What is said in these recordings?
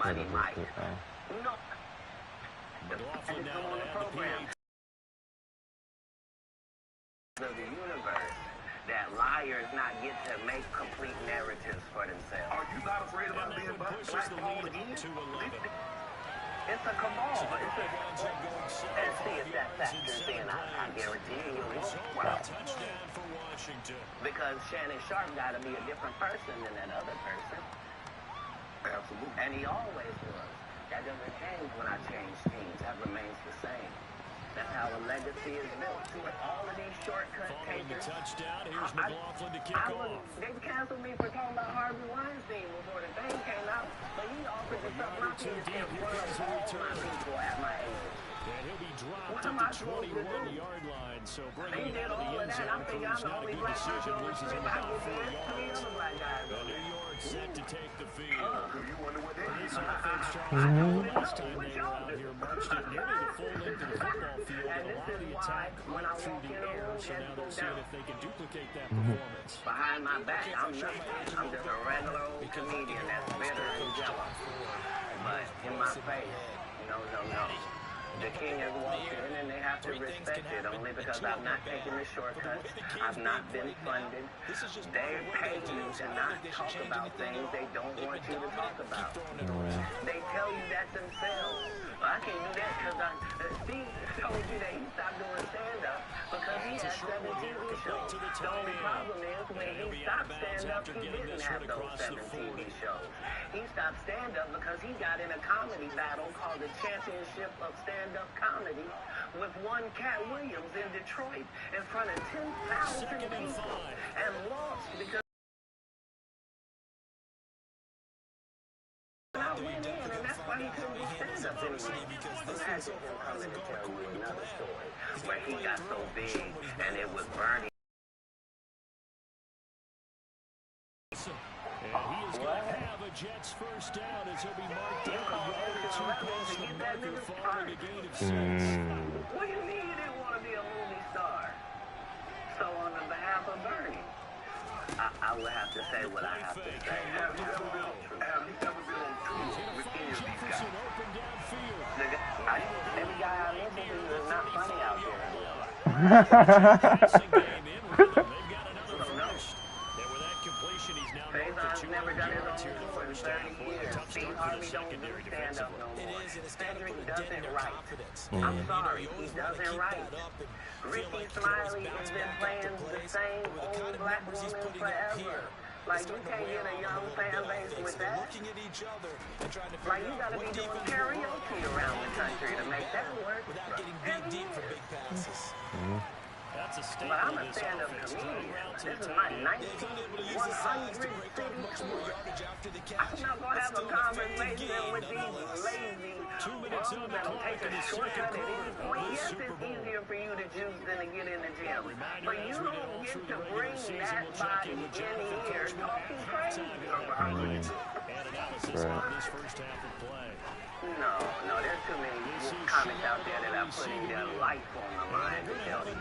Money Mike. No. The come on the program. Of the universe that liars not get to make complete narratives for themselves. Are you not afraid about being blackballed again? It's a cabal. And see if that factors in. I guarantee you it won't. Wow. Because Shannon Sharp got to be a different person than that other person. Absolutely. And he always was. That doesn't change when I change teams. That remains the same. That's how a legacy is built. All of these shortcut takers. Touchdown. Here's McLaughlin to kick off. They canceled me for talking about Harvey Weinstein before the thing came out. But he offered to suck my penis in front of all my people at my age. And he'll be dropped at the 21-yard line. So bringing it out of the end zone. Cruz not a good decision. Loses him about 4 yards. The New York set to take the field. This offense trying to last time they were out here marched it nearly the full length of the football field. And a lot of the attack went through the air. So now they're seeing if they can duplicate that performance. Behind my back, I'm nothing. I'm just a regular old comedian that's bitter and jealous. But in my face, no. The king has walked in and they have to respect it only because I'm not taking the shortcuts. I've not been funded. They pay you to not talk about things they don't want you to talk about. They tell you that themselves. I can't do that because Steve told you that he stopped doing stand-up because he had 7 TV shows. The only problem is when he stopped stand-up, he didn't have those 7 TV shows. He stopped stand-up because he got in a comedy battle called the Championship of Stand-Up Comedy with one Cat Williams in Detroit in front of 10,000 people and lost because I went in and that's why he couldn't do stand-up anymore. Imagine him coming to tell you another story where he got so big and it was Bernie. Jets first down as he'll be marked down a yard or 2 past the marker following a gain of 6. What do you mean you didn't want to be a movie star? So on the behalf of Bernie, I will have to say what I have to say. Have you ever been on tour with any of these guys? Every guy I listen to is not funny out there in real life. Faison's never done his own tour in 30 years. Steve Harvey don't do stand-up no more. Cedric doesn't write. I'm sorry, he doesn't write. Ricky Smiley has been playing the same old black woman forever. Like, you can't get a young fan base with that. Like, you gotta be doing karaoke around the country to make that work. But I'm a stand-up comedian. This is my 100 city tour. I'm not going to have a conversation with these lazy bums that'll take a shortcut at any point. Yes, it's easier for you to juice than to get in the gym. But you don't get to bring that body in here talking crazy. No, there's too many comics out there that are putting their life on the line to tell you.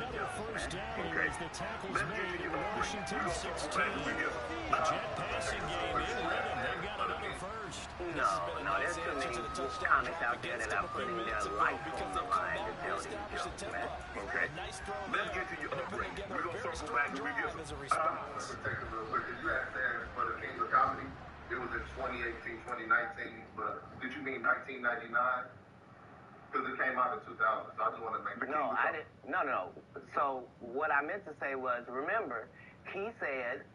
First down as the tackles made. Washington 16. The jet passing game in rhythm. They've got another first. No, there's too many comics out there that are putting their life on the line to tell you. Okay. Let's get to your upbringing. We're going to circle back and we get Let me take a little quick. Did you ask that for the Kings of Comedy? It was in 2018, 2019, but did you mean 1999? Because it came out in 2000, so I just want to make sure. No, I didn't. No. So what I meant to say was, remember, he said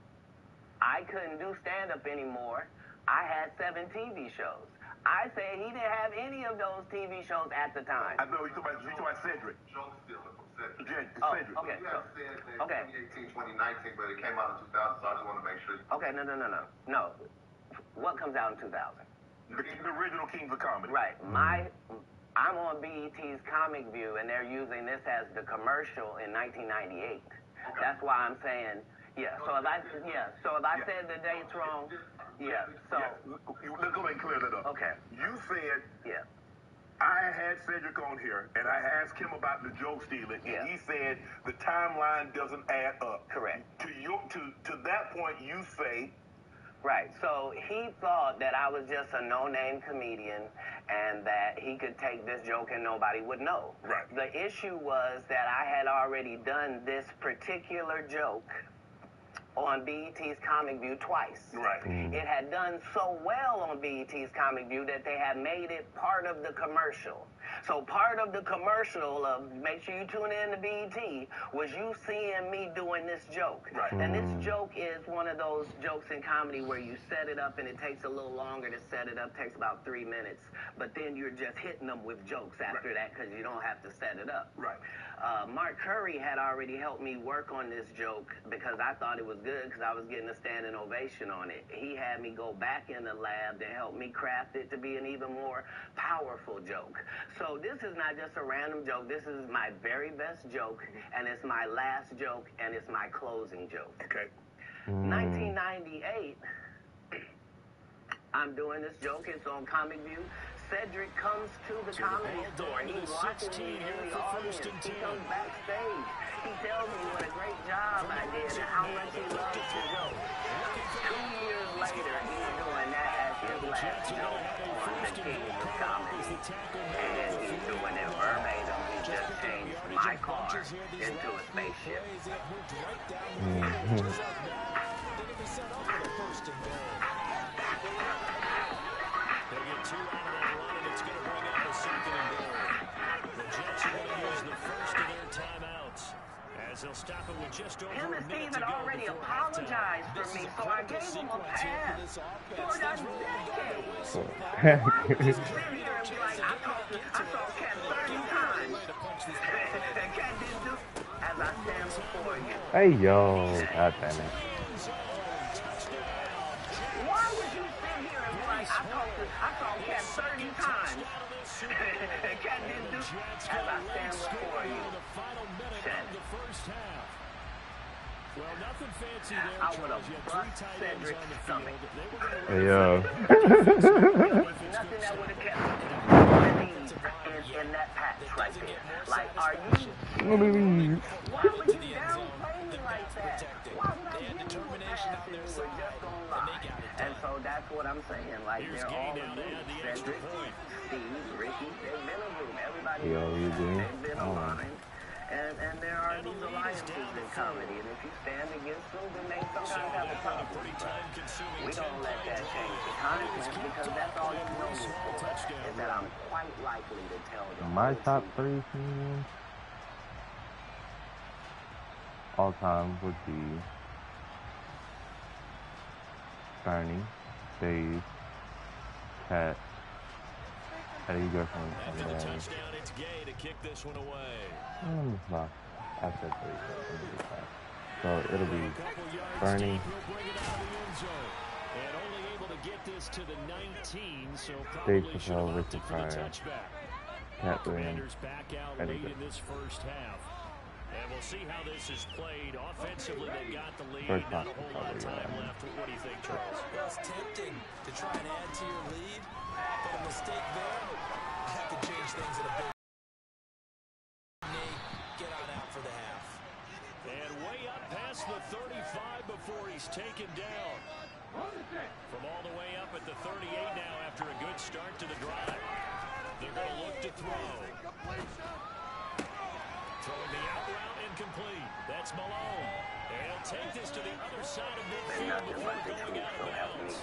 I couldn't do stand-up anymore. I had 7 TV shows. I said he didn't have any of those TV shows at the time. I know you talking about Cedric. Joke still from Cedric. Cedric. Okay. You have said that 2018, 2019, but it came out in 2000, so I just want to make sure. Okay, no. What comes out in 2000? The original Kings of Comedy. Right. I'm on BET's Comic View, and they're using this as the commercial in 1998. Okay. That's why I'm saying, yeah. So if I said the dates wrong, yeah. So let's go ahead and clear that up. Okay. You said, yeah. I had Cedric on here, and I asked him about the joke stealing, and he said the timeline doesn't add up. Correct. To that point, you say Right. So he thought that I was just a no-name comedian and that he could take this joke and nobody would know. Right. The issue was that I had already done this particular joke on BET's Comic View twice. Right. It had done so well on BET's Comic View that they had made it part of the commercial. So part of the commercial of make sure you tune in to BET was you seeing me doing this joke. Right. And this joke is one of those jokes in comedy where you set it up and it takes a little longer to set it up, takes about 3 minutes. But then you're just hitting them with jokes after that because you don't have to set it up. Right. Mark Curry had already helped me work on this joke because I thought it was good because I was getting a standing ovation on it. He had me go back in the lab to help me craft it to be an even more powerful joke. So this is not just a random joke. This is my very best joke, and it's my last joke, and it's my closing joke. Okay. 1998, I'm doing this joke. It's on Comic View. Cedric comes to the comedy store. He's watching me in the audience. He comes backstage. He tells me what a great job I did and how much he loves the joke. 2 years later, he's doing that as his last joke on the King of Comedy. And he's doing it verbatim. He just changed my car into a spaceship. They get 2 out of that run, and it's going to bring up a 2nd and goal. The Jets are going to use the first of their timeouts as they'll stop it with just over Him a and minute Steve to had go already before apologized for me, so I gave him a pass for a decade. Why would you sit here and be like, I saw Cat 30 times. And Cat didn't do as I stand before you. Hey, yo. God damn it. Why would you sit here and be like, I saw Cat 30 times. And Cat didn't do as I stand before you. Well, nothing fancy there, I would have Charles. bust Cedric's stomach. Hey, yo. Nothing that would have kept me in that patch right there. Like, are you... Why would you downplay me like that? Why would I give you a pass and you were just gonna lie? And so that's what I'm saying. Like, they're all in room. Cedric, Steve, Ricky, they've been in room. Everybody they've been aligned. And there are these alliances in comedy, and if you stand against them, then they sometimes have a problem. We don't let that change the content because that's all you know me for, is that I'm quite likely to tell them. My top 3 comedians all time would be Bernie, Dave, Cat, Eddie Griffin, and then... It's Gay to kick this one away. No, I said 3, so it'll be Bernie. And only able to get this to the 19, so Dave probably should Chappelle, have opted Richard for the Pryor, touchback. Cat Williams, Commanders back out Eddie late Griffin. in this first half. And we'll see how this is played. Offensively, they got the lead. First Not a half, whole lot of time left. What do you think, Charles? Well, it's tempting to try and add to your lead, but a mistake there, that could change things in a big way. Get on out for the half. And way up past the 35 before he's taken down. From all the way up at the 38 now after a good start to the drive. They're going to look to throw. Throwing the out route incomplete. That's Malone. And he'll take this to the other side of midfield before going out of bounds.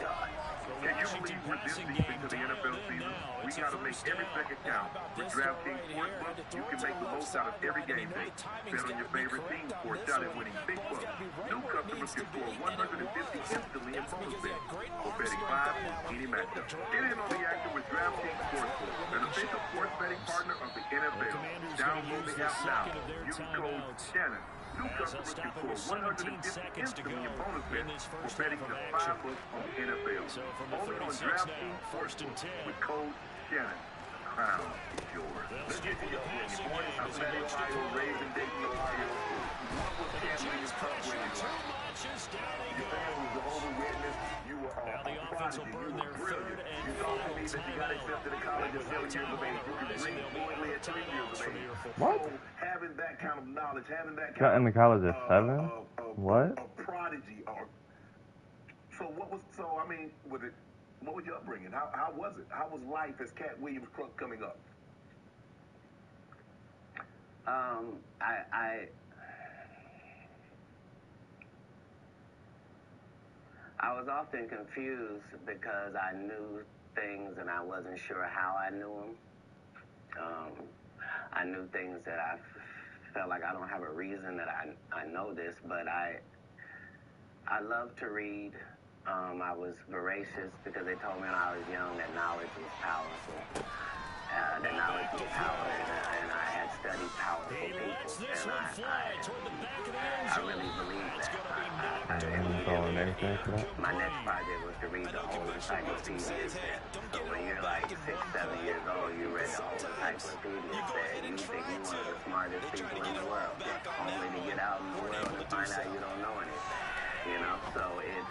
Can you believe we're this deep into the NFL season? We got to make every second count. With DraftKings Sportsbook, you can make the most out of every game day. Bet on your favorite team for a shot at winning big bucks. New customers can score $150 instantly in bonus bets for betting 5 any matchup. Get in on the action with DraftKings Sportsbook, an official sports betting partner of the NFL. Download the app now. Use code Shannon. New customers can score $150 instantly in bonus bets for betting just $5 on the NFL. Only on DraftKings Sportsbook with code Shannon. Crown is yours. Let's get to your opinion. Born in Cincinnati, Ohio, raised in Dayton, Ohio. What was Cam Williams' tough winning like? Your family was Jehovah's Witness. You were a prodigy. You were brilliant. You told me that you got accepted to college at 7 years of age. You could read fluently at 3 years of age. What? So having that kind of knowledge, having that Got kind into college at 7? What? A prodigy, or So what was your upbringing? How was it? How was life as Cat Williams Crunk coming up? I was often confused because I knew things and I wasn't sure how I knew them. I knew things that I felt like I don't have a reason that I know this, but I love to read. I was voracious because they told me when I was young that knowledge was powerful. That knowledge was power, and I had studied powerful people, and I really believe that. My next project was to read the whole encyclopedia set. So when you're like 6, 7 years old, you read the whole encyclopedia set. You think you're one of the smartest people in the world, only to get out in the world and find out you don't know anything. You know, so it.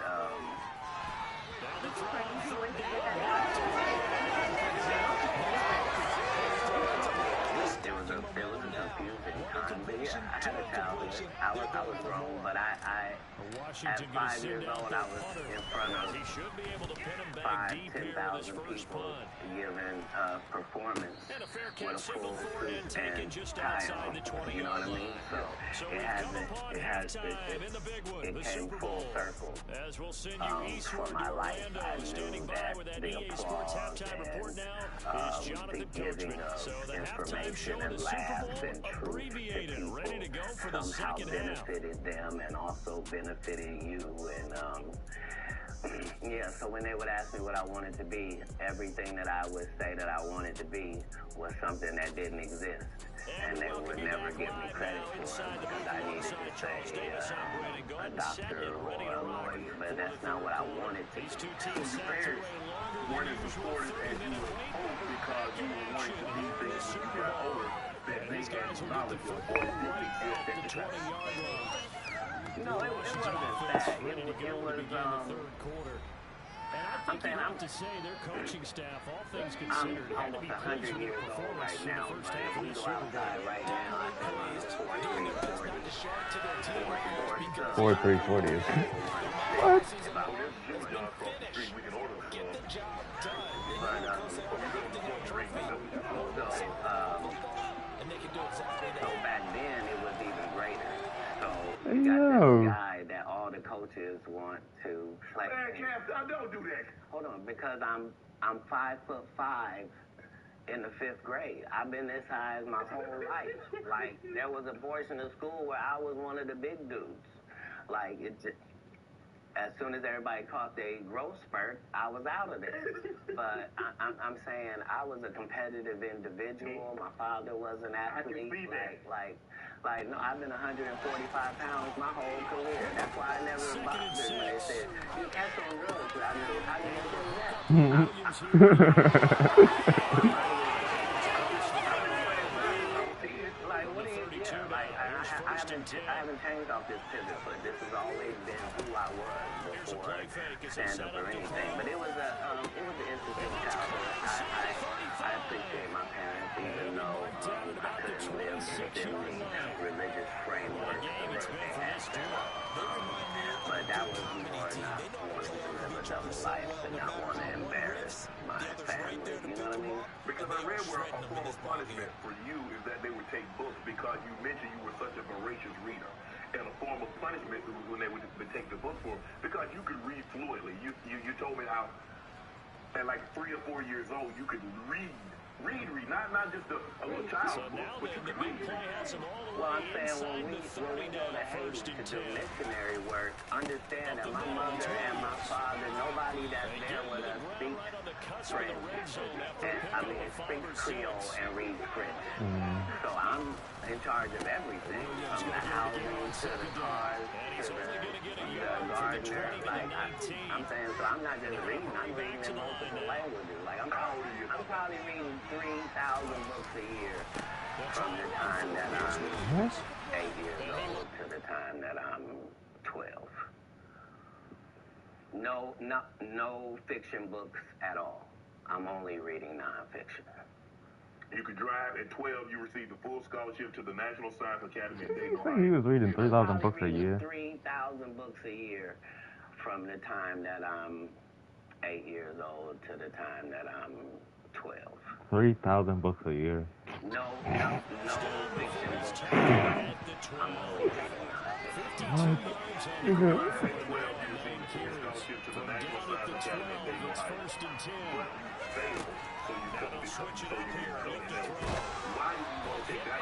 It was a confusing time, but yeah, I had a childhood. I was grown, but at 5 years old, I was in front of 5,000-10,000 people giving performance with a full suit and tie on. You know what I mean? So it came full circle for my life. I knew that the applause and the giving of information and laughs and truth to people somehow benefited them and also benefited you. And yeah, so when they would ask me what I wanted to be, everything that I would say that I wanted to be was something that didn't exist. And they would never give me credit for it because I needed to say a doctor or a lawyer, but that's not what I wanted to be. Your parents weren't as supportive as you were hoped because you were wanting to be things when you got older that they had knowledge of or didn't exist at the time. No, it wasn't that. It was, I'm saying I'm to say their coaching staff, all things considered, had to be pleased with their performance in the first half of this Super Bowl. Right now, I can run 4.340. What? So back then, it was even greater. So you got this guy that all the coaches want to play. Man, don't do that. Hold on, because I'm 5'5" in the 5th grade. I've been this size my whole life. Like, there was a portion of school where I was one of the big dudes. Like, as soon as everybody caught their growth spurt, I was out of there. But I'm saying I was a competitive individual. My father was an athlete. Like, no, I've been 145 pounds my whole career. That's why I never bothered when they said, you catch on drugs. I didn't do that. I haven't changed off this pivot, but this has always been who I was before stand-up or anything. But it was an interesting childhood. I appreciate my parents, even though I couldn't live within the religious framework that they had set up. But that was more not wanting to live a double life and not want to embarrass my family. You know what I mean? Because I read where a form of punishment for you is that they would take books because you mentioned you were such a voracious reader. And a form of punishment was when they would take the book for because you could read fluently. You told me how at like 3 or 4 years old you could read, not just a little child's book, but you could read. Well, I'm saying when we go to Haiti to do missionary work, understand that my mother and my father, nobody that's there with us speaks French. And, speaks Creole and reads French. So I'm in charge of everything, from the housing to the cars to the gardener. Like, I'm saying, so I'm not just reading, I'm reading in multiple languages. Like, I'm probably reading 3,000 books a year from the time that I'm 8 years old to the time that I'm 12. No fiction books at all. I'm only reading nonfiction. You could drive at 12. You received a full scholarship to the National Science Academy in Dayton, He was reading 3,000 books a year. 3,000 books a year from the time that I'm 8 years old to the time that I'm 12. $3,000 a year. No fiction books. I'm only reading nonfiction. Switch it up here with the throw.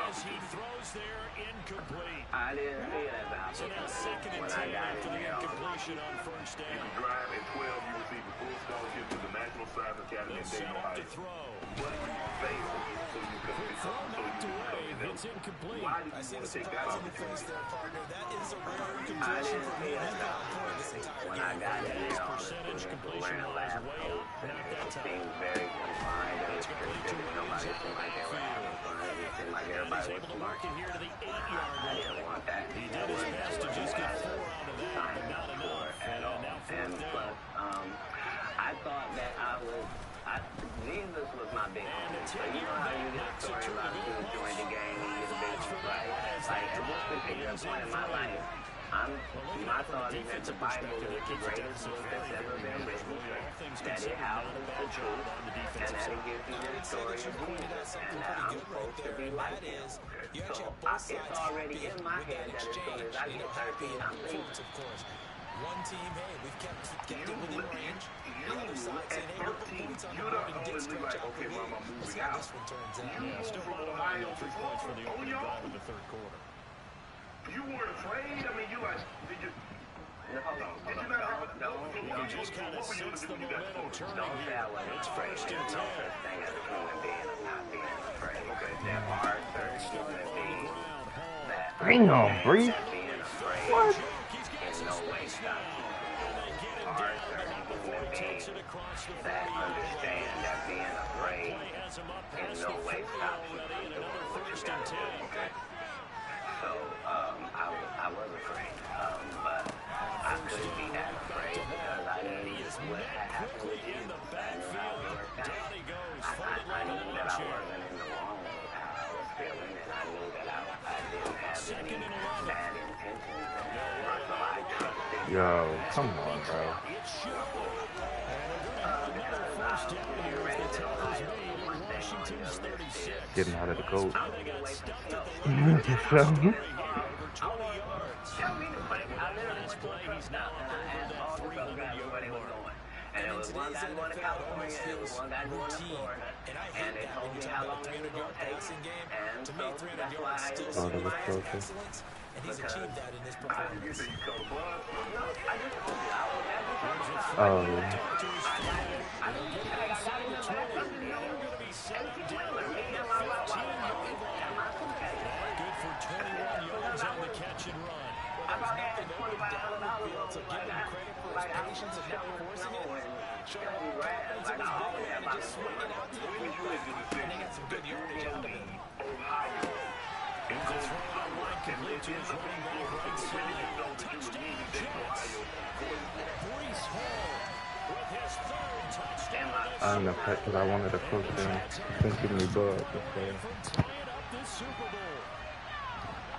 As he throws there, incomplete. I didn't see it as an So now opportunity second and when 10 I got after in the there. incompletion on first You down. drive at 12, you receive a full scholarship to the National Science Academy in They'll set Dayton, up to Ohio. throw. But you fail, so you come Throw knocked away. It's incomplete. Why did I you see want the to take that surprise in the face opportunity? there, partner. That is a rare I incompletion didn't for see him. it He's as been an on point this opportunity entire when I game. got in His there. All the percentage students were completion wearing was lab way coats up. and Not that it time. seemed very confined and It's complete to restricted. Nobody Williams seemed out like of they the were having backfield. fun. It seemed like And everybody he's was able to smart. work it here to the 8-yard I line. didn't want that. He That did his wasn't best to what just I get was 4 out of that, but signed not up for enough. at all. Now And fourth plus, down. I thought that Jesus was my big homie. So you know how you get a story about you join the gang and you get a big homie, right? Like at this particular point in my life, my thought is that the Bible is the greatest book that's ever been written, that it houses the truth, and that it gives you the story of Jesus, and that I'm supposed to be like him. So it's already in my head that as soon as I get 13, I'm leaving. One team, hey, we've kept it within range. The other side saying, hey, look, the points on the You board don't and did only stretch like, out okay, the mama, lead. moving Let's see how out. this one turns out. Yeah, still bottom line on 3 points for the opening drive of the third quarter. You weren't afraid? I mean, did you not have a... He just kind of sets the momentum turning Don't say I here. wasn't It's afraid. first There's and no 10. such thing as a human being of not being afraid. There are certain human beings that Damn, Bree. that being afraid What? in no way stops you from doing. There are certain human beings that understand that being afraid in no way stops you from doing what you gotta do. So I was afraid, but I couldn't be that afraid because I knew what had happened with you. I knew how it worked out. I knew that I wasn't in the wrong with how I was feeling, and I knew that I didn't have any bad intentions. So I trusted. Yo, come on, bro. Washington's 36. Getting out of the coat. I'm gonna get away from snow. So, Over 20 yards. Tell me to play. I literally This went to play, a he's truck now stop and I over asked that all the truck drivers where they were going. And there was one guy going to California, and there was one guy going to Florida, and they told me how long it was going to take. And so that's why I ended up Florida was Miami. closer. And he's achieved that in his You performance. say you come to bus? No, I just told you I was at the truck stop. Oh, I just got in the back of the 18-wheeler, me and my wife, and my suitcase. Good for 21 yards on the catch and run. I probably had $2,500 So give him credit for his patience and not forcing it. Showing up like I always have my just swing it out to the and they got some good yardage out of it. Ohio. The throw on line complete to his running back right side. Touchdown Jets. Brees Hall with his third touchdown. I don't know, because I wanted to coach them. Couldn't give me bug. From tying up this Super Bowl.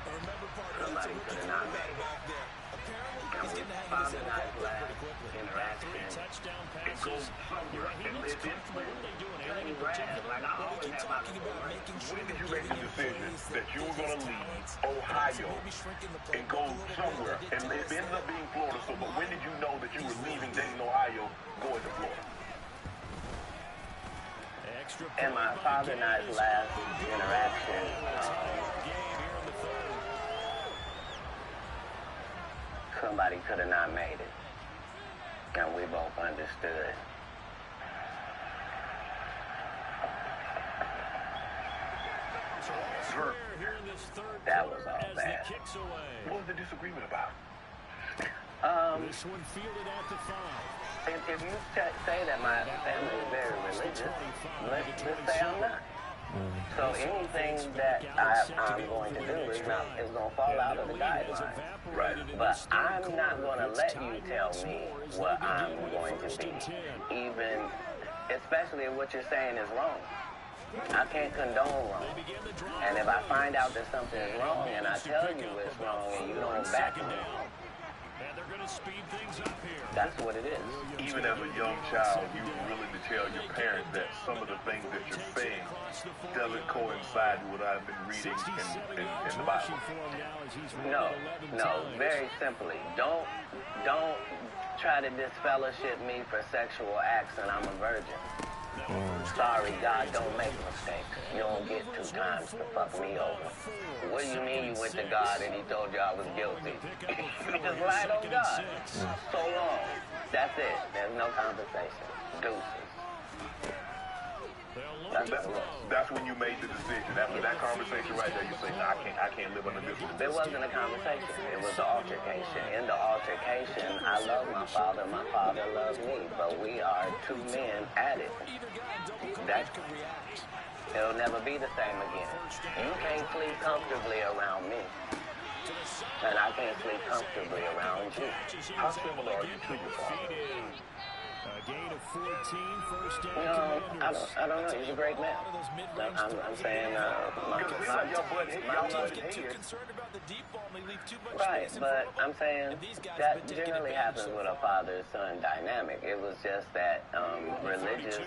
Remember, partner, that's a Somebody rookie could have not quarterback made it. back there. Apparently, And he's with getting the hang of Father this Night NFL last pretty quickly. interaction, 3 touchdown passes. goes somewhere. He looks comfortable. What are they doing? Anything in Brad, particular? like I Well, we always keep have my talking about making sure When did you they're make the giving decision employees that you were going to leave talents, Ohio maybe shrinking the and playbook go a little bit? somewhere? They did And it test ends that. up being Florida. So, but when did you know that you were leaving Dayton, Ohio, going to Florida? Extra and my point by Father Gaines. Night's last interaction, Game here in the third. somebody could have not made it. And we both understood. Square here in this third That was quarter all as bad. the kicks away. What was the disagreement about? This one fielded at the 5. If you say that my family is very religious, let's just say I'm not. So anything that I'm going to do is going to fall out of the guidelines. Right. But I'm not going to let you tell me what I'm going to be, even, especially if what you're saying is wrong. I can't condone wrong. And if I find out that something is wrong and I tell you it's wrong and you don't back me, And they're going to speed things up here. That's what it is. Even as a young child, you were willing to tell your parents that some of the things that you're saying doesn't coincide with what I've been reading in the Bible. No. Very simply, don't try to disfellowship me for sexual acts and I'm a virgin. Sorry, God don't make mistakes. You don't get 2 times to fuck me over. What do you mean you went to God and he told you I was guilty? You just lied on God. So long. That's it. There's no conversation. Deuces. That's when you made the decision. After that conversation right there, you say, nah, I can't live under this. It wasn't a conversation. It was an altercation. In the altercation, I love my father loves me, but we are 2 men at it. It'll never be the same again. You can't sleep comfortably around me, and I can't sleep comfortably around you. How similar are you to your father? Gain of 14, first down. I don't know. He's a great man. I'm saying, right, but I'm saying that generally happens with a father-son dynamic. It was just that religious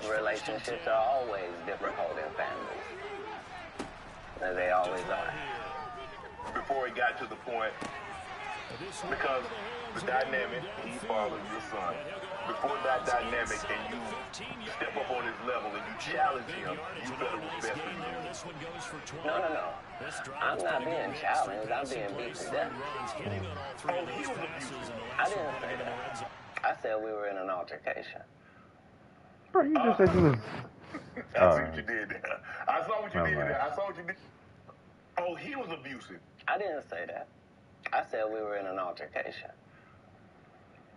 relationships are always difficult in families. They always are. Before it got to the point, because the dynamic, he fathers your son. Before that dynamic and you step up on his level and you challenge him, you better respect him. No. I'm not being challenged. I'm being beat to death. Oh, he was abusive. I didn't say that. I said we were in an altercation. Bro, you just said you was... I see what you did there. I saw what you did there. I saw what you did. Oh, he was abusive. I didn't say that. I said we were in an altercation.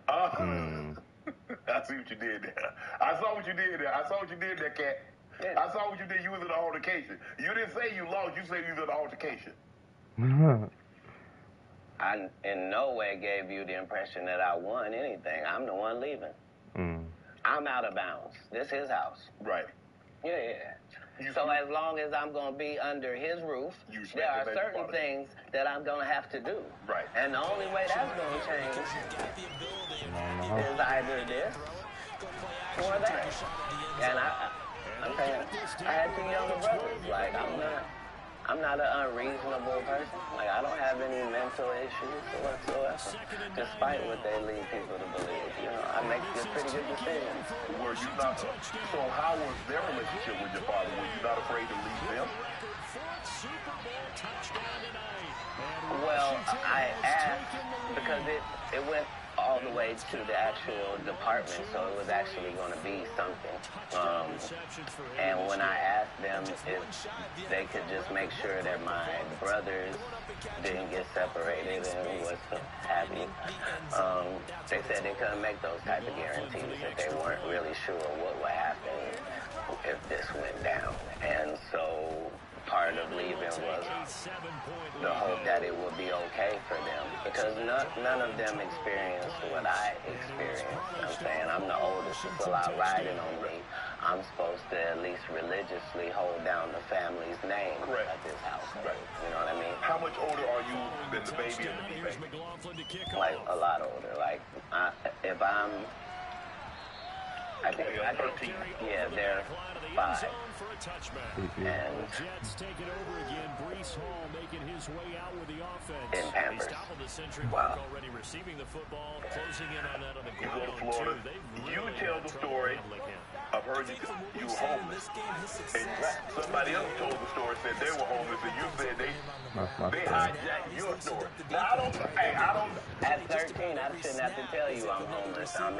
I see what you did there. I saw what you did there, Cat. Yeah. I saw what you did. You was in an altercation. You didn't say you lost. You said you was in an altercation. I in no way gave you the impression that I won anything. I'm the one leaving. I'm out of bounds. This is his house. Right. Yeah. So as long as I'm going to be under his roof, there are certain things that I'm going to have to do. Right. And the only way that's going to change is either this or that. And I'm saying, I had 2 younger brothers. Like, I'm not an unreasonable person. Like, I don't have any mental issues whatsoever, despite what they lead people to believe. You know, I make pretty good decisions. Were you not? So how was their relationship with your father? Were you not afraid to leave them? Well, I asked because it went all the way to the actual department, so it was actually going to be something. And when I asked them if they could just make sure that my brothers didn't get separated and was happy, they said they couldn't make those type of guarantees, that they weren't really sure what would happen if this went down. And so part of leaving was the hope that it would be okay for them, because none of them experienced what I experienced. I'm saying I'm the oldest. It's a lot riding on me. I'm supposed to at least religiously hold down the family's name at this house. Right. You know what I mean? How much older are you than the baby and the baby? Like a lot older. Like if I'm, I think, yeah, they're 5. And Jets take it over again. Breece Hall making his way out with the offense. In Pampers. He's top of the century Wow. mark already receiving the football, closing in on that on the You go to ground Florida. too. You tell the story. I've heard you were homeless. And somebody else told the story, said they were homeless, and you said they hijacked your story. Now, I don't. At 13, I shouldn't have to tell you I'm homeless. I'm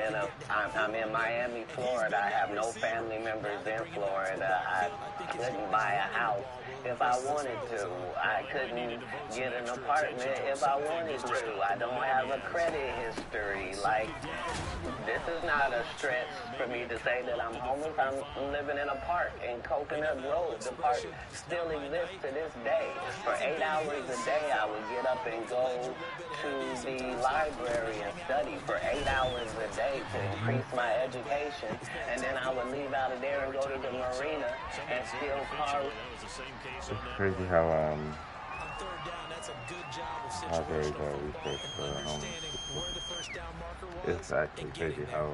in Miami, Florida. I have no family members in Florida. I couldn't buy a house if I wanted to. I couldn't get an apartment if I wanted to. I don't have a credit history. Like, this is not a stretch for me to say that I'm homeless. I'm living in a park in Coconut Grove. The park still exists to this day. For 8 hours a day, I would get up and go to the library and study for 8 hours a day to increase my education. And then I would leave out of there and go to the marina and steal cars. It's crazy how That's a good job of I very situational research for understanding where the first down marker was. it's actually crazy how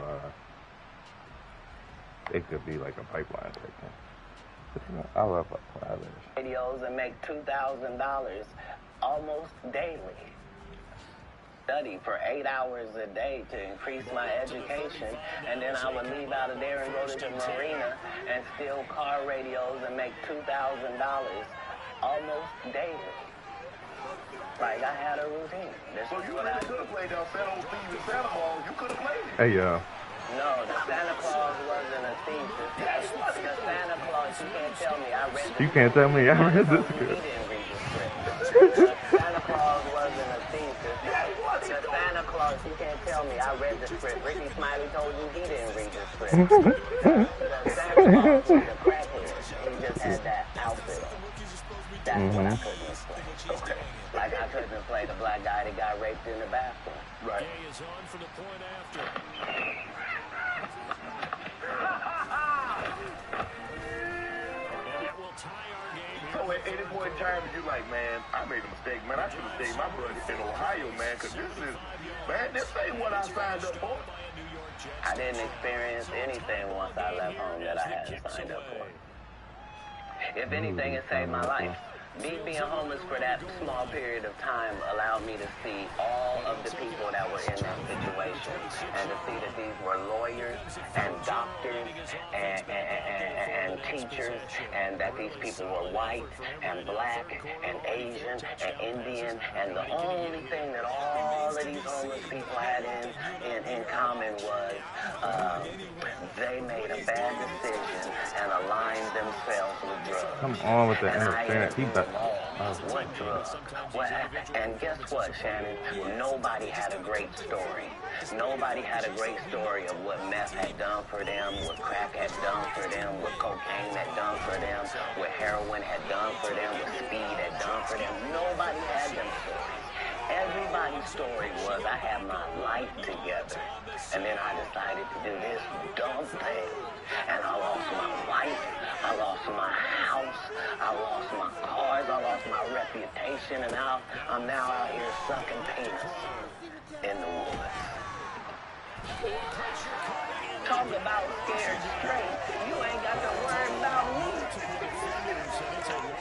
it could be like a pipeline type thing. I love pipeline. Radios and make $2,000 almost daily. Study for 8 hours a day to increase my education, and then I would leave out of there and go to the marina and steal car radios and make $2,000 almost daily. Like I had a routine. So you really could have played down San Jose and Santa Claus. You could have played it. Hey, No, the Santa Claus wasn't a thief. The Santa Claus, you can't tell me I read the you can't tell me I read this He good. didn't read the script. The Santa Claus wasn't a thief. The Santa Claus, you can't tell me I read the script. Ricky Smiley told you he didn't read the script. The Santa Claus was a crackhead. He just had that outfit on. That's what I couldn't explain. Okay. Like I couldn't play the black guy that got raped in the bathroom. Right. Gay is on for the point after. And that will tie our game here. So at any point in time, you like, man, I made a mistake, man. I should have stayed my brother in Ohio, man, because this ain't what I signed up for. I didn't experience anything once I left home that I hadn't signed up for. If anything, it saved my life. Me being homeless for that small period of time allowed me to see all of the people that were in that situation and to see that these were lawyers and doctors and teachers, and that these people were white and black and Asian and Indian, and the only thing that all of these homeless people had in common was they made a bad decision and aligned themselves with drugs. Come on with the interference. He got What drugs? And guess what, Shannon? Nobody had a great story. Nobody had a great story of what meth had done for them, what crack had done for them, what cocaine had done for them, what heroin had done for them, what speed had done for them. Nobody had them stories. Everybody's story was, I had my life together, and then I decided to do this dumb thing, and I lost my wife, I lost my house, I lost my cars, I lost my reputation, and now I'm out here sucking penis in the woods. Talk about scared straight, you ain't got to worry about me.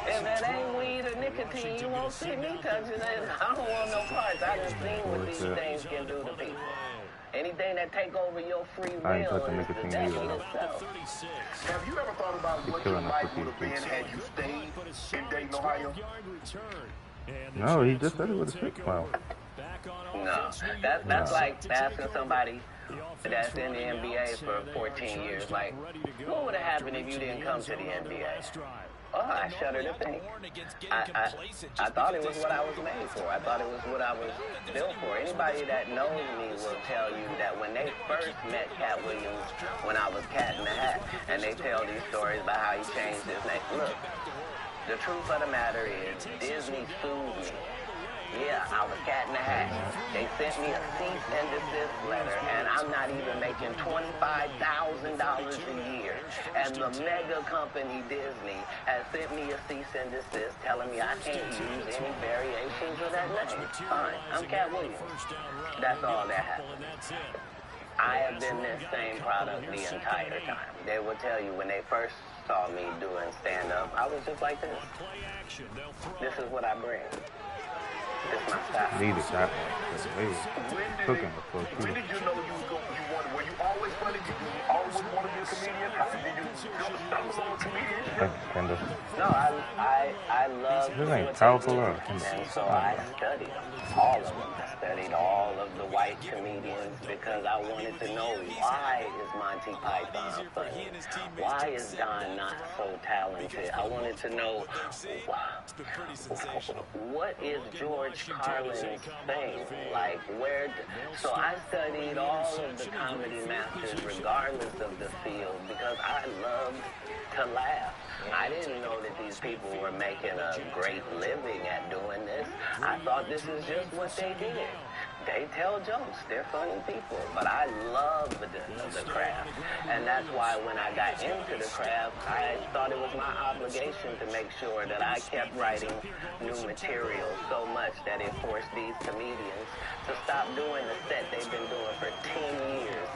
If it ain't weed or nicotine, you won't see me touching it. I don't want no parts. I done seen what these things can do to people. Anything that take over your free will I ain't touching is the nicotine devil either. itself. Have you ever thought about what your life would have been had you stayed in Dayton, Ohio? No, he just said it with a 6 mile. No, that's like asking somebody that's in the NBA for 14 years, like, what would have happened if you didn't come to the NBA? Oh, I shudder to think. I thought it was what I was made for. I thought it was what I was built for. Anybody that knows me will tell you that when they first met Cat Williams, when I was Cat in the Hat, and they tell these stories about how he changed his name. Look, the truth of the matter is, Disney sued me. Yeah, I was Cat in the Hat. They sent me a cease and desist letter, and I'm not even making $25,000 a year. And the mega company Disney has sent me a cease and desist telling me I can't use any variations of that name. Fine, I'm Cat Williams. That's all that happened. I have been this same product the entire time. They will tell you when they first saw me doing stand-up, I was just like this. This is what I bring. This is my style. Needed that one. Cooking before When did you know you wanted? Were you always funny? Did you always want to be a comedian? How did you stumble on a comedian? Kendall. No, I love This ain't powerful and so I studied all of them. I studied all of the white comedians because I wanted to know, why is Monty Python funny? Why is Don not so talented? I wanted to know, what is George Carlin's thing? Like, so I studied all of the comedy masters regardless of the field because I loved to laugh. I didn't know that these people were making a great living at doing this. I thought this is just what they did. they tell jokes. They're funny people. But I love the craft. And that's why when I got into the craft, I thought it was my obligation to make sure that I kept writing new material so much that it forced these comedians to stop doing the set they've been doing for 10 years.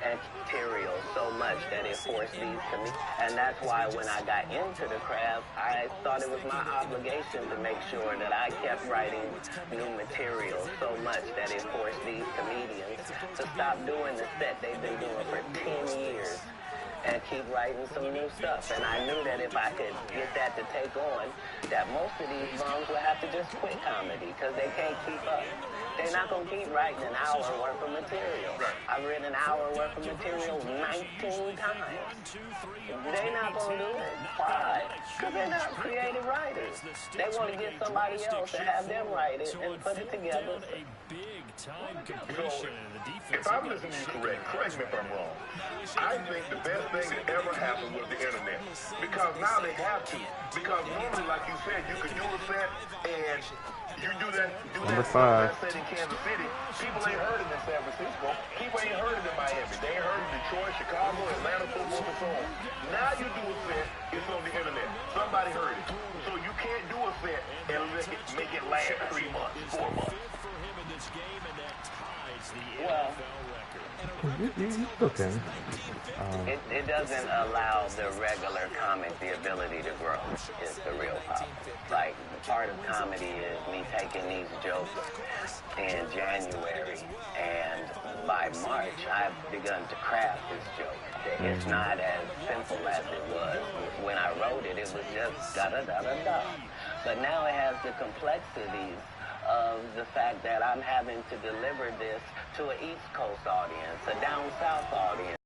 And material so much that it forced these comedians. And that's why when I got into the craft, I thought it was my obligation to make sure that I kept writing new material so much that it forced these comedians to stop doing the set they've been doing for 10 years and keep writing some new stuff. And I knew that if I could get that to take on, that most of these bums would have to just quit comedy because they can't keep up. They're not going to keep writing an hour worth of material. I've written an hour worth of material 19 times. They're not going to do it. Why? Because they're not creative writers. They want to get somebody else to have them write it and put it together. So, if I'm listening to you correct me if I'm wrong, I think the best thing that ever happened was the internet. Because now they have to. Because normally, like you said, you could do a set and you do that set in Kansas City. People ain't heard it in San Francisco. People ain't heard it in Miami. They ain't heard it in Detroit, Chicago, Atlanta, football, and so on. Now you do a set, it's on the internet. Somebody heard it. So you can't do a set and make it last 3 months, 4 months. Well, okay. It doesn't allow the regular comic the ability to grow is the real problem. Like, part of comedy is me taking these jokes in January, and by March, I've begun to craft this joke. It's not as simple as it was. When I wrote it, it was just da-da-da-da-da. But now it has the complexities of the fact that I'm having to deliver this to an East Coast audience, a down South audience,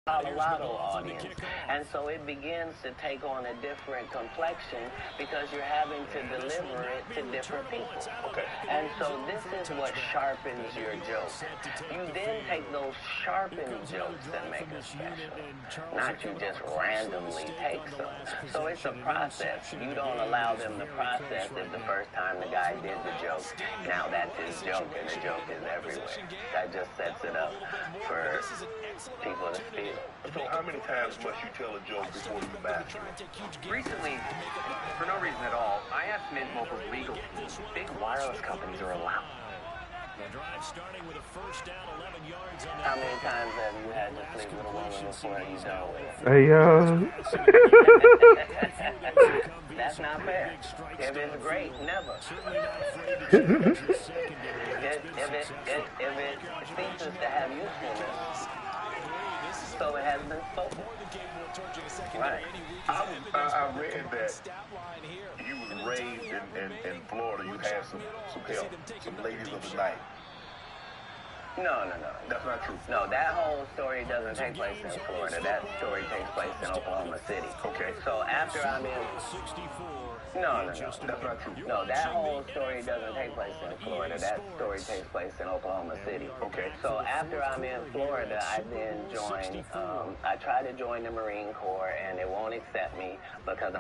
Colorado audience. And so it begins to take on a different complexion because you're having to deliver it to different people. Okay. And so this is what sharpens your joke. You then take those sharpened jokes and make a special. Not you just randomly take some. So it's a process. You don't allow them to process it the first time the guy did the joke. Now that's his joke and the joke is everywhere. That just sets it up for people to steal. So how many times must you tell a joke before you master it? Recently, for no reason at all, I asked Mint-Mobile's legal team. Big wireless companies are allowed. How many times have you had to sleep with a woman before you done with her? Hey, yo. That's not fair. If it's great, never. If it ceases to have usefulness, so it has been spoken. Right. I read that you was raised in Florida. You had some help, some ladies of the night. No. That's not true. No, that whole story doesn't take place in Florida. That story takes place in Oklahoma City. Okay. So after I'm in... No. That's not true. No, that whole story doesn't take place in Florida. That story takes place in Oklahoma City. Okay. So after I'm in Florida, I then joined, I tried to join the Marine Corps, and they won't accept me because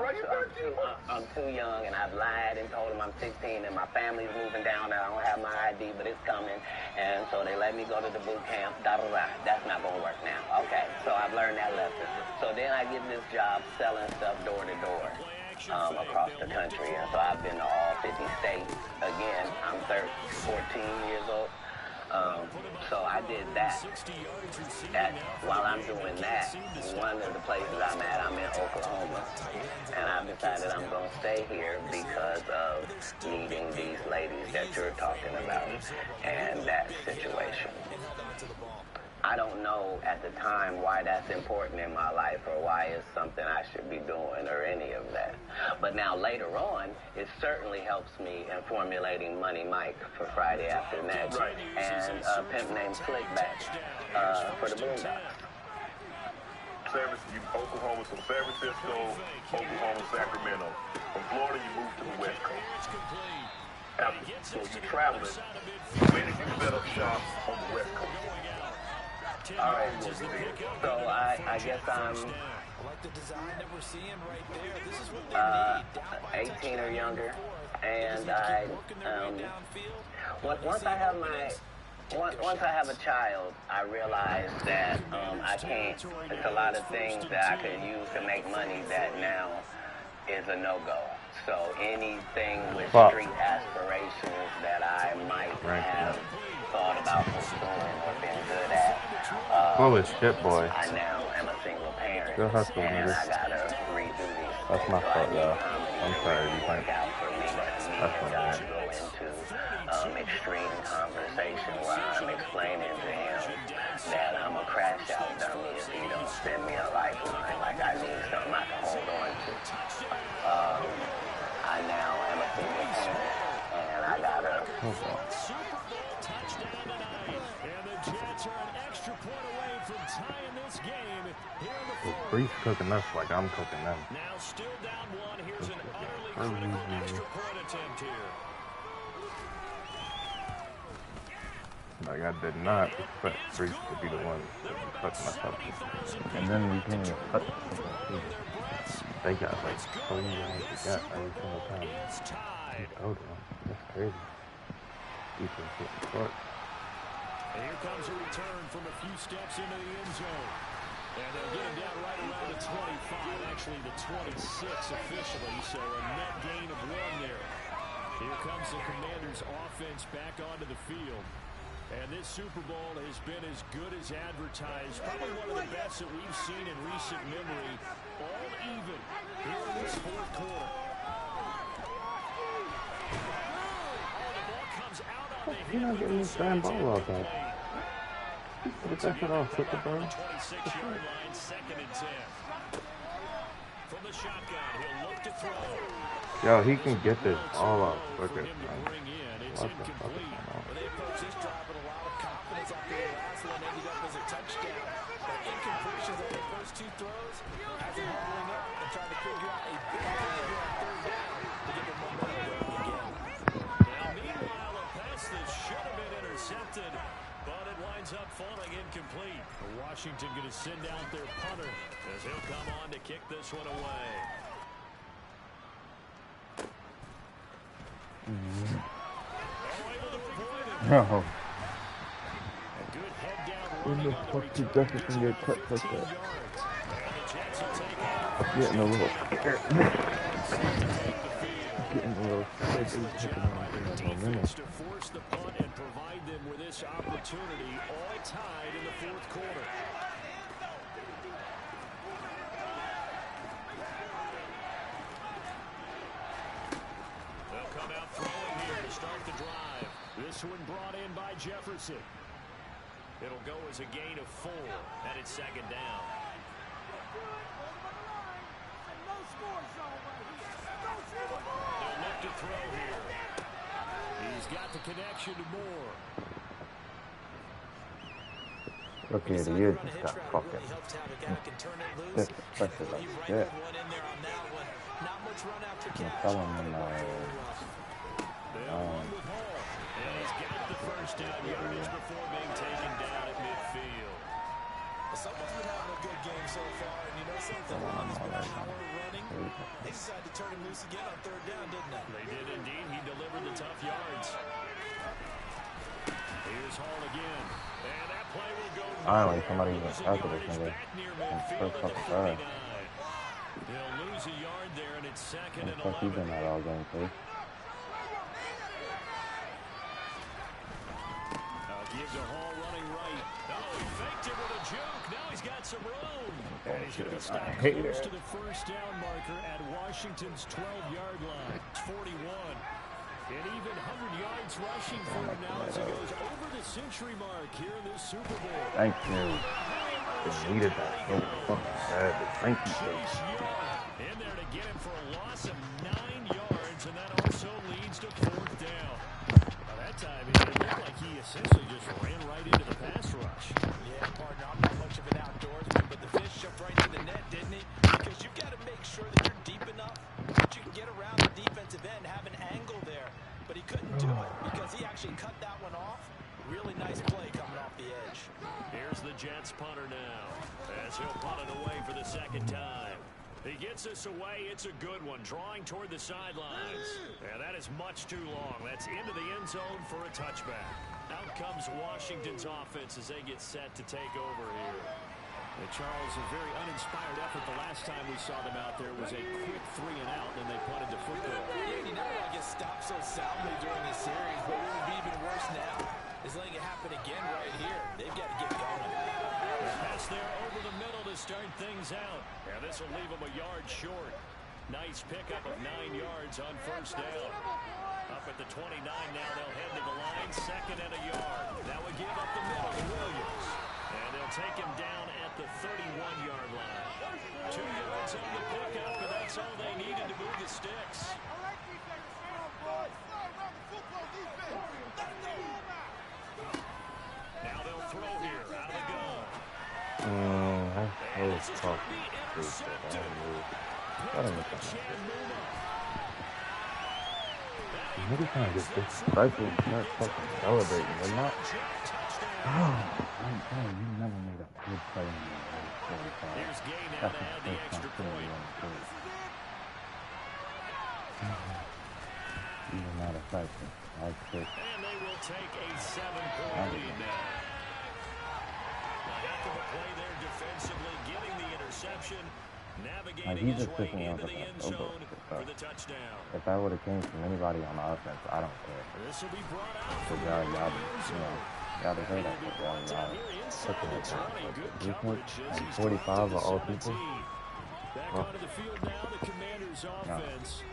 I'm too young, and I've lied and told them I'm 16, and my family's moving down, and I don't have my ID, but it's coming. And so they let me go to the boot camp, da-da-da. That's not going to work now. Okay, so I've learned that lesson. So then I get this job selling stuff door to door. Across the country, and so I've been to all 50 states. Again, I'm 14 years old, so I did that. While I'm doing that, one of the places I'm at, I'm in Oklahoma, and I've decided I'm going to stay here because of meeting these ladies that you're talking about and that situation. I don't know at the time why that's important in my life or why it's something I should be doing or any of that. But now later on, it certainly helps me in formulating Money Mike for Friday After Next and a pimp named Slickback for the Boondocks. Oklahoma, so San Francisco, Oklahoma, Sacramento. From Florida, you moved to the West Coast. So you're traveling. When did you set up shop on the West Coast? All right, so I guess I'm 18 or younger, And once I have once I have a child, I realize that I can't. It's a lot of things that I could use to make money that now is a no-go. So anything with street aspirations that I might have thought about pursuing or been good at. Holy shit, boy. I now am a single parent, Good hustle, and nigga. I gotta redo these. That's my fault, y'all. I'm sorry, you work think. out for me. That's my I bad. go into extreme conversation where I'm explaining to him that I'm a crash out dummy if he don't send me a lifeline. Like I need something I can hold on to. I now am a single parent, and I gotta. Brees cooking us like I'm cooking them. Now still down one. Here's an utterly critical extra point attempt here. Like I did not expect Brees to be the one to be cutting us up. And then we can't even cut them. They got like 20 yards to get every single time. Oh, that's crazy. Defense getting short. And here comes a return from a few steps into the end zone. And they'll get him down right around the 25, actually the 26 officially, so a net gain of 1 there. Here comes the Commanders' offense back onto the field. And this Super Bowl has been as good as advertised. Probably one of the best that we've seen in recent memory. All even here in this fourth quarter. Oh, the ball comes out on the You're not getting this damn ball out there. Get that shit off, Clipper, bro. 26-yard line, 2nd and 10. From the shotgun, he'll look to throw. Yo, he can get this ball out quicker. It's incomplete. They approach this drive with a lot of confidence after the last one ended up as a touchdown. But incompletions on their first 2 throws has them huddling up and trying to figure out a big play here on 3rd down to get their momentum going again. Now, meanwhile, a pass that should have been intercepted, but it winds up falling incomplete. Washington going to send out their punter as he'll come on to kick this one away. No. When the fuck did Jefferson get cut like that? I'm getting a little scared. To force the punt and provide them with this opportunity, all tied in the 4th quarter. They'll come out throwing here to start the drive. This one brought in by Jefferson. It'll go as a gain of 4, and it's 2nd down. They'll look to throw here. He's got the connection to Moore. Okay, the year just got fucking disrespected like shit. I'm telling him, And he's got the first down yardage before being taken down at midfield. Someone's been having a good game so far, and you know something, the line's been power running. They decided to turn him loose again on 3rd down, didn't they? They did indeed. He delivered the tough yards. Here's Hall again. And that play will go. Finally, somebody even after this nigga. First fucking try. They'll lose a yard there, and it's 2nd and 11. Fuck, you been out all game, please. Gives a Hall running right. Oh, he faked it with a juke. Now he's got some room. And he's going to be stopped close to the first down marker at Washington's 12-yard line. It's 41. And even 100 yards rushing for him now as he goes over the century mark here in this Super Bowl. Thank you. They needed that so fucking bad. Thank you. Chase Young in there to get him for a loss of 9 yards, and that also leads to 4th down. By that time, it looked like he essentially just ran right into the pass rush. Yeah, partner, I'm not much of an outdoorsman, but the fish jumped right in the net, didn't he? Because you've got to make sure that you're deep enough that you can get around the defensive end, have an angle there. But he couldn't do it because he actually cut that one off. Really nice play coming off the edge. Here's the Jets punter now as he'll punt it away for the 2nd time. He gets us away. It's a good one. Drawing toward the sidelines. Yeah, that is much too long. That's into the end zone for a touchback. Out comes Washington's offense as they get set to take over here. And Charles, a very uninspired effort. The last time we saw them out there was a quick 3 and out, and they punted to football. Yeah, you never want to get stopped so soundly during the series, but what would be even worse now is letting it happen again right here. They've got to get going. Pass there over the middle to start things out. Yeah, this will leave them a yard short. Nice pickup of 9 yards on first down. Up at the 29 now, they'll head to the line. 2nd and a yard. That would give up the middle to Williams. And they'll take him down at the 31-yard line. 2 yards on the pickup, and that's all they needed to move the sticks. Now they'll throw here out of the gun. I was talking to Niggas trying to get disrespectful and start fucking celebrating. They're not. Oh, you never made a good play in the Here's Gay now to add the extra point. Even matter of fact, that's quick. And they will take a 7-point lead now. After the play there defensively, getting the interception, navigating his way into the end zone for the touchdown. If that would have came from anybody on offense, I don't care. This will be brought out for y'all to hear that. Y'all looking at that. Defense and 45 of all people. Back onto the field now, the Commanders' offense.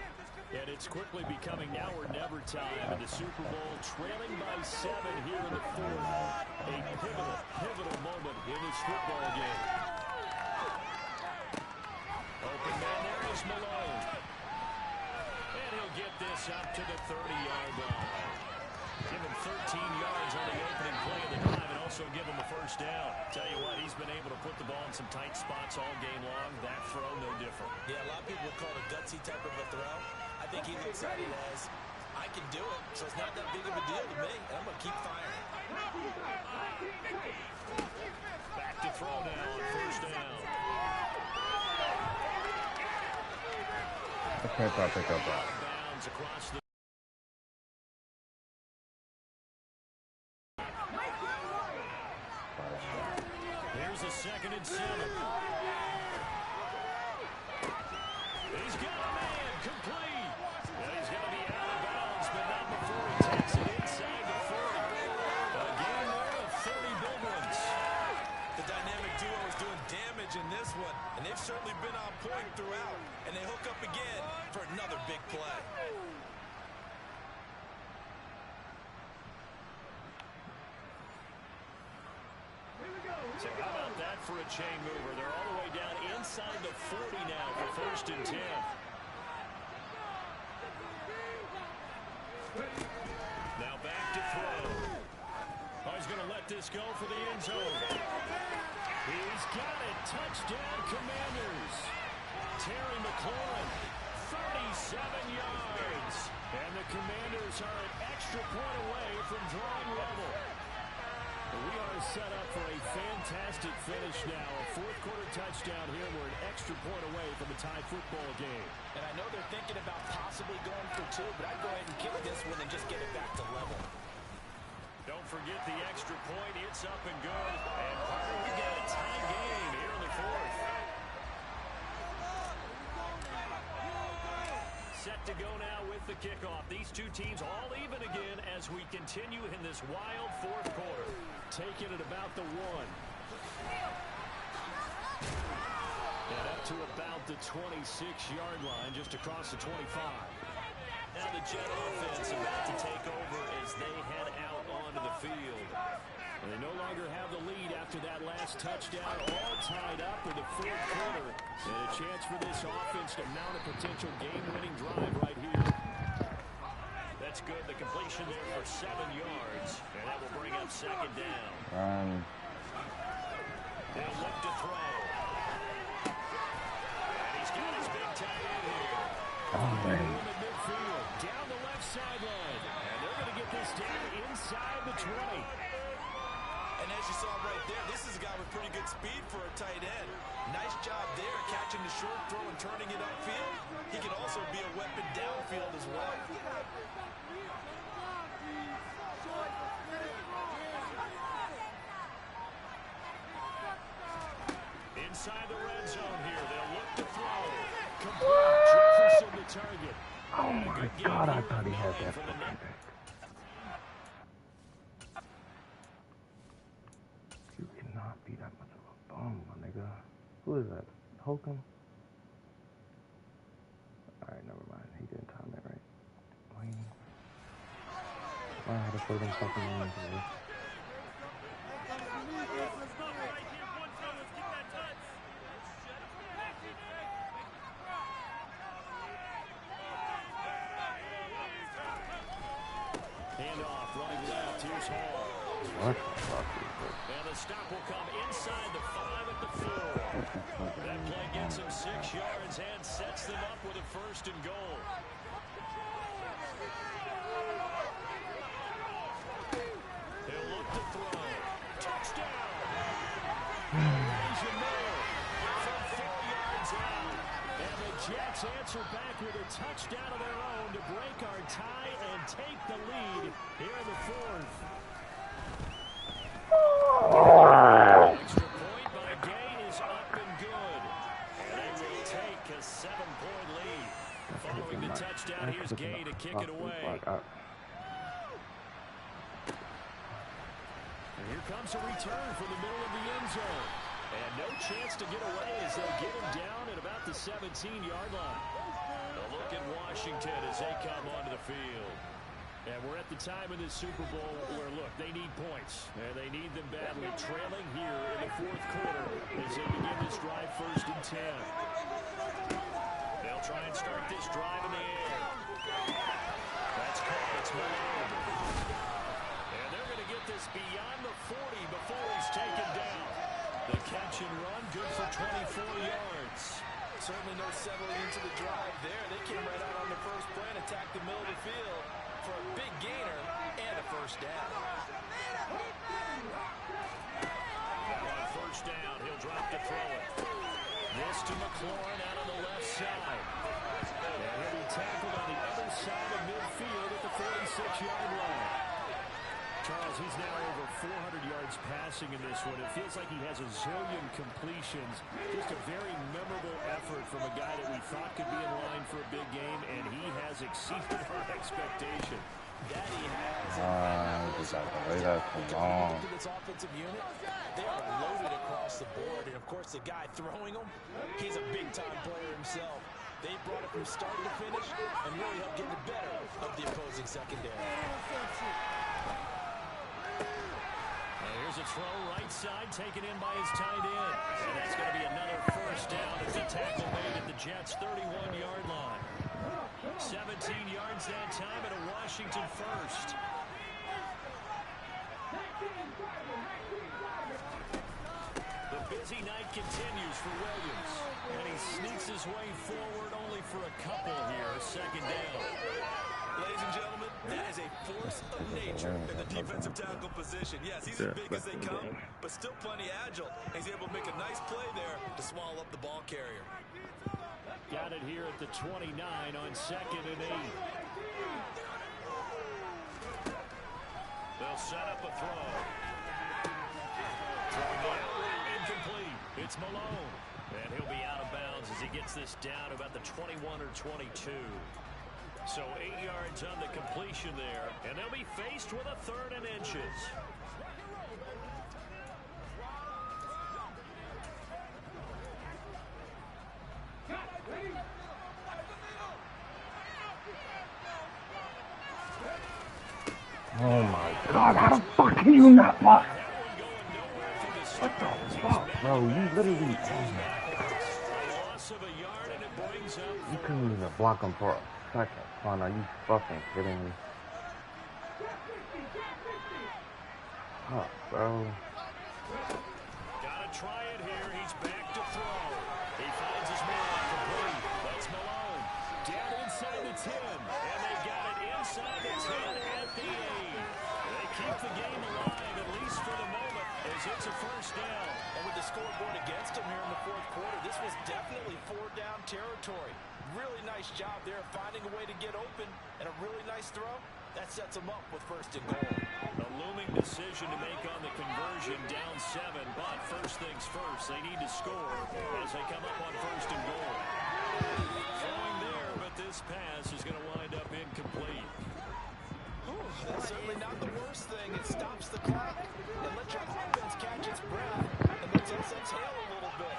And it's quickly becoming now or never time in the Super Bowl, trailing by 7 here in the 4th. A pivotal moment in this football game. Open man there is Malone. And he'll get this up to the 30-yard line. Give him 13 yards on the opening play of the drive and also give him a first down. Tell you what, he's been able to put the ball in some tight spots all game long. That throw, no different. Yeah, a lot of people would call it a gutsy type of a throw. I think he looks at it as, I can do it, so it's not that big of a deal to me, and I'm going to keep firing. Back to throw now on first down. Pick up that. Bounds across the Here's a 2nd and 7. He's got a man complete. And he's going to be out of bounds, but not before he takes it inside the 40. A game there of 30 big ones. The dynamic duo is doing damage in this one, and they've certainly been on point throughout. And they hook up again for another big play. So how about that for a chain mover? They're all the way down inside the 40 now for 1st and 10. Now back to throw. Oh, he's going to let this go for the end zone. He's got it. Touchdown, Commanders. Terry McLaurin, 37 yards. And the Commanders are an extra point away from drawing level. We are set up for a fantastic finish now. A 4th-quarter touchdown here. We're an extra point away from a tie football game. And I know they're thinking about possibly going for 2, but I'd go ahead and kick this one and just get it back to level. Don't forget the extra point. It's up and good. And Parker, we got a tie game here in the 4th. Set to go now with the kickoff. These two teams all even again as we continue in this wild 4th quarter. Taking it about the 1. And up to about the 26-yard line, just across the 25. Now the Jet offense about to take over as they head out onto the field. And they no longer have the lead after that last touchdown, all tied up in the 4th quarter. And a chance for this offense to mount a potential game-winning drive right here. That's good. The completion there for 7 yards. And that will bring up 2nd down. They'll look to throw. And he's got his big tight end here. In the midfield, down the left sideline. And they're going to get this down inside the 20. And as you saw right there, this is a guy with pretty good speed for a tight end. Nice job there catching the short throw and turning it upfield. He can also be a weapon downfield as well. Inside the red zone here, they'll look to throw. Complete. Jefferson the target. Oh my God, I thought he had that fucking back. You cannot be that much of a bum, my nigga. Who is that? Holcomb? Alright, never mind. He didn't time it right. Wayne. I had to put them fucking names in this. Handoff, running left. Here's Hall. What the fuck is this? And the stop will come inside the 5 at the 4. That play gets him 6 yards and sets them up with a 1st and goal. He'll look to throw. Touchdown! Elijah Miller from 4 yards out. And the Jets answer back with a touchdown of their own to break our tie and take the lead here in the 4th. Extra point by Gay is up and good. And they will take a 7-point lead. Following the touchdown, here's Gay to kick it away. And here comes a return from the middle of the end zone. And no chance to get away as they'll get him down at about the 17-yard line. A look at Washington as they come onto the field. And we're at the time in this Super Bowl where, look, they need points. And they need them badly, trailing here in the 4th quarter as they begin this drive 1st and 10. They'll try and start this drive in the air. That's caught. It's Malone. And they're going to get this beyond the 40 before he's taken down. The catch and run, good for 24 yards. Certainly no settling into the drive there. They came right out on the first play and attacked the middle of the field for a big gainer and a 1st down. On 1st down, he'll drop to throw it. This to McLaurin out on the left side. And he'll be tackled on the other side of midfield at the 46-yard line. Charles, he's now over 400 yards passing in this one. It feels like he has a zillion completions. Just a very memorable effort from a guy that we thought could be in line for a big game, and he has exceeded our expectation. That he has. Just got to wait that for long. This offensive unit, they are loaded across the board, and of course the guy throwing them, he's a big-time player himself. They brought it from start to finish and really helped get the better of the opposing secondary. Here's a throw right side taken in by his tight end. And that's going to be another 1st down as the tackle made at the Jets' 31-yard line. 17 yards that time at a Washington 1st. The busy night continues for Williams. And he sneaks his way forward only for a couple here, 2nd down. Ladies and gentlemen, that is a force of nature in the defensive tackle position. Yes, he's as big as they come, but still plenty agile. He's able to make a nice play there to swallow up the ball carrier. Got it here at the 29 on 2nd and 8. They'll set up a throw. Incomplete. It's Malone. And he'll be out of bounds as he gets this down about the 21 or 22. So 8 yards on the completion there, and they'll be faced with a 3rd and inches. Oh my God, how the fuck can you not block? What the fuck, bro? You literally, oh my God. You couldn't even block him for a second. Son, are you fucking kidding me? Fuck, bro. Gotta try it here. He's back to throw. He finds his man complete. That's Malone. Down inside the 10. And they got it inside the 10 at the 8. They keep the game alive, at least for the moment. it's a first down. And with the scoreboard against him here in the fourth quarter, this was definitely four-down territory. Really nice job there finding a way to get open, and a really nice throw. That sets them up with first and goal. A looming decision to make on the conversion, down 7, but first things first, they need to score as they come up on first and goal. Throwing there, but this pass is going to wind up incomplete. Ooh, that's certainly not the worst thing. It stops the clock and lets your offense catch its breath and lets us exhale a little bit.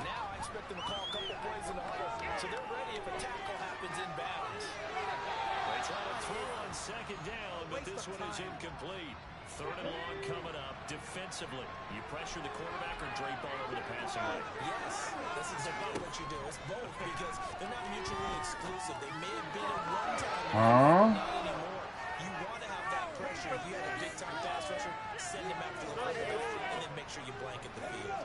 Now I expect them to call a couple plays in the huddle so they're ready if a tackle happens in bounds. They try to throw on second down, but this one is incomplete. Third and long coming up. Defensively, you pressure the quarterback or drape all over the passing lane? Yes, that's exactly what you do. It's both because they're not mutually exclusive. They may have been at one time, but not anymore. You want to have that pressure. If you have a big-time pass rusher, send him after the quarterback, and then make sure you blanket the field.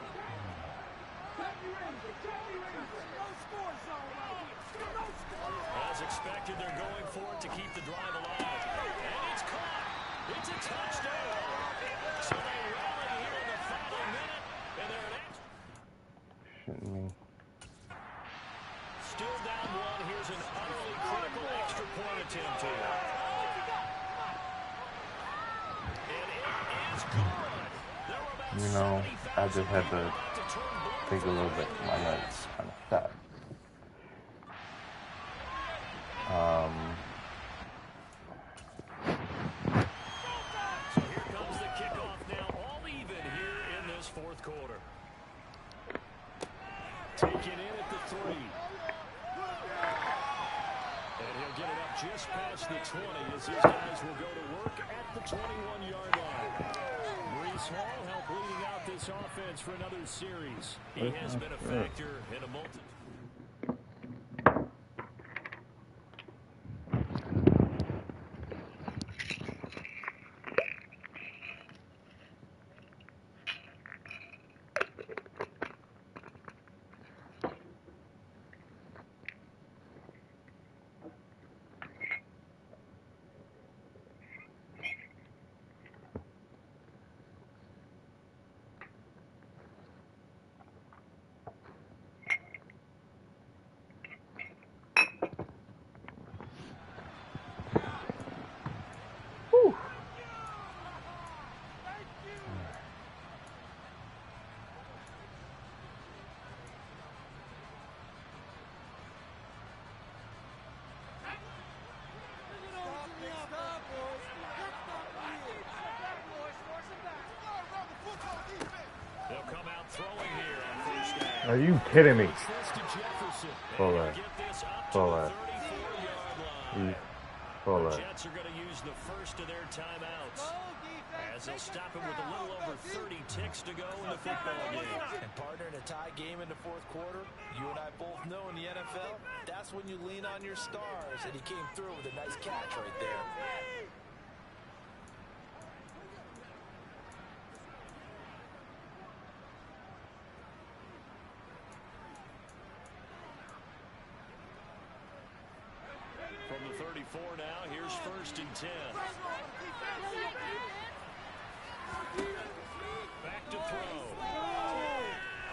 As expected, they're going for it to keep the drive alive. And it's caught. It's a touchdown. So they rally here in the final minute, and they're an extra. Shouldn't me. Still down 1. Here's an utterly critical extra point attempt here. And it is good. There were about You know, I just had to think a little bit. My nuts kind of fat. So here comes the kickoff now, all even here in this fourth quarter. Taken in at the 3. And he'll get it up just past the 20 as his guys will go to work at the 21-yard line. Breece Hall helped leading out this offense for another series. He has been a factor in a multitude. Are you kidding me? Pull that. Pull that. Pull that. Jets are going to use the first of their timeouts as they'll stop it with a little over 30 ticks to go in the football game. And partner, in a tie game in the fourth quarter, you and I both know in the NFL, that's when you lean on your stars. And he came through with a nice catch right there. From the 34 now, here's first and 10. Back to throw.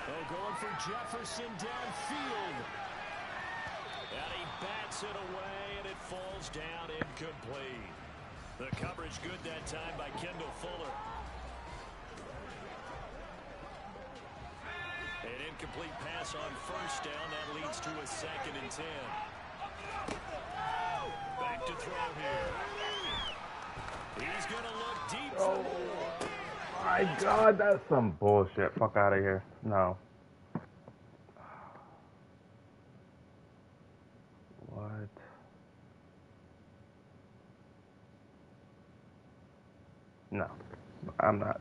Oh, going for Jefferson downfield. And he bats it away, and it falls down incomplete. The coverage good that time by Kendall Fuller. An incomplete pass on first down. That leads to a 2nd and 10. Back to throw here. He's going to look deep. Oh my God, that's some bullshit. Fuck out of here. No. What? No, I'm not.